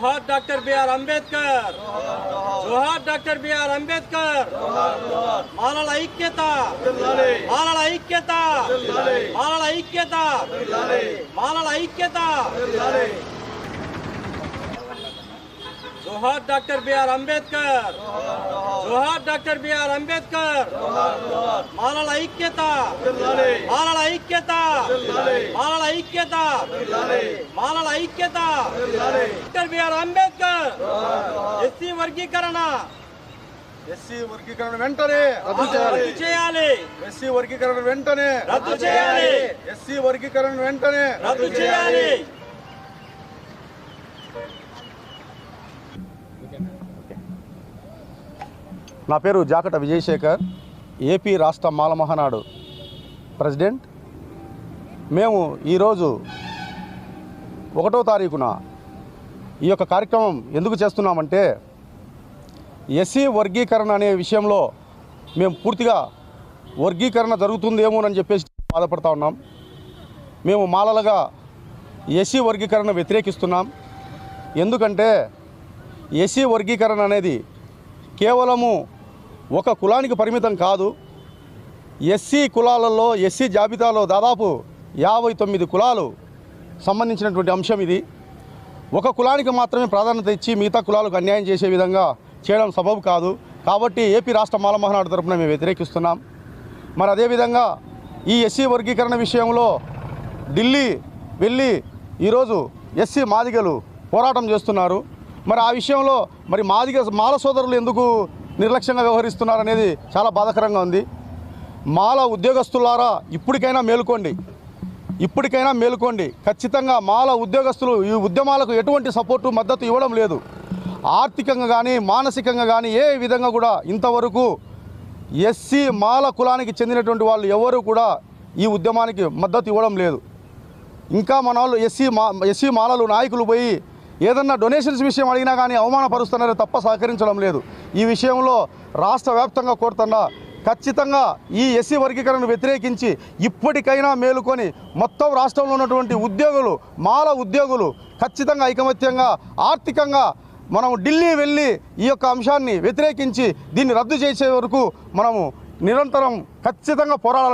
जोहार doctor B R. Ambedkar, जोहार doctor B R. Ambedkar, मालाల ఐక్యత, మాలాల ఐక్యత, మాలాల ఐక్యత, మాలాల ఐక్యత. जोहार डॉक्टर बी.आर. अंबेडकर, जोहार डॉक्टर बी.आर. अंबेडकर, मालाల ఐక్యత, మాలాల ఐక్యత, మాలాల ఐక్యత, మాలాల ఐక్యత. Doctor B R. अंबेडकर ఎస్సీ వర్గీకరణ వెంటనే రద్దు చేయాలి, ఎస్సీ వర్గీకరణ వెంటనే రద్దు చేయాలి, ఎస్సీ వర్గీకరణ వెంటనే రద్దు చేయాలి. నా పేరు జాకట విజయశేఖర్, ఏపీ రాష్ట్ర మాల మహానాడు ప్రెసిడెంట్. మేము ఈరోజు 1వ తారీఖున ఈ యొక్క కార్యక్రమం ఎందుకు చేస్తున్నామంటే, ఎస్సీ వర్గీకరణ అనే విషయంలో మేము పూర్తిగా వర్గీకరణ జరుగుతుందేమోనని చెప్పేసి బాధపడతా ఉన్నాం. మేము మాలలుగా ఎస్సీ వర్గీకరణ వ్యతిరేకిస్తున్నాం. ఎందుకంటే ఎస్సీ వర్గీకరణ అనేది కేవలము ఒక కులానికి పరిమితం కాదు. ఎస్సీ కులాలలో, ఎస్సీ జాబితాలో దాదాపు 59 కులాలు సంబంధించినటువంటి అంశం ఇది. ఒక కులానికి మాత్రమే ప్రాధాన్యత ఇచ్చి మిగతా కులాలకు అన్యాయం చేసే విధంగా చేయడం సబబు కాదు. కాబట్టి ఏపీ రాష్ట్ర మాల మహానాడు తరపున మేము వ్యతిరేకిస్తున్నాం. మరి అదేవిధంగా ఈ ఎస్సీ వర్గీకరణ విషయంలో ఢిల్లీ వెళ్ళి ఈరోజు ఎస్సీ మాదిగలు పోరాటం చేస్తున్నారు. మరి ఆ విషయంలో మరి మాల సోదరులు ఎందుకు నిర్లక్ష్యంగా వ్యవహరిస్తున్నారు అనేది చాలా బాధాకరంగా ఉంది. మాల ఉద్యోగస్తులారా ఇప్పటికైనా మేలుకోండి. ఖచ్చితంగా మాల ఉద్యోగస్తులు ఈ ఉద్యమాలకు ఎటువంటి సపోర్టు, మద్దతు ఇవ్వడం లేదు. ఆర్థికంగా కానీ మానసికంగా కానీ ఏ విధంగా కూడా ఇంతవరకు ఎస్సీ మాల కులానికి చెందినటువంటి వాళ్ళు ఎవరు కూడా ఈ ఉద్యమానికి మద్దతు ఇవ్వడం లేదు. ఇంకా మన వాళ్ళు ఎస్సీ మాలలు నాయకులు పోయి ఏదన్నా డొనేషన్స్ విషయం అడిగినా కానీ అవమానపరుస్తున్నారే తప్ప సహకరించడం లేదు. ఈ విషయంలో రాష్ట్ర వ్యాప్తంగా కోరుతున్నా ఖచ్చితంగా ఈ ఎస్సీ వర్గీకరణను వ్యతిరేకించి ఇప్పటికైనా మేలుకొని మొత్తం రాష్ట్రంలో ఉన్నటువంటి ఉద్యోగులు, మాల ఉద్యోగులు ఖచ్చితంగా ఐకమత్యంగా ఆర్థికంగా మనం ఢిల్లీ వెళ్ళి ఈ యొక్క అంశాన్ని వ్యతిరేకించి దీన్ని రద్దు చేసే వరకు మనము నిరంతరం ఖచ్చితంగా పోరాడాలని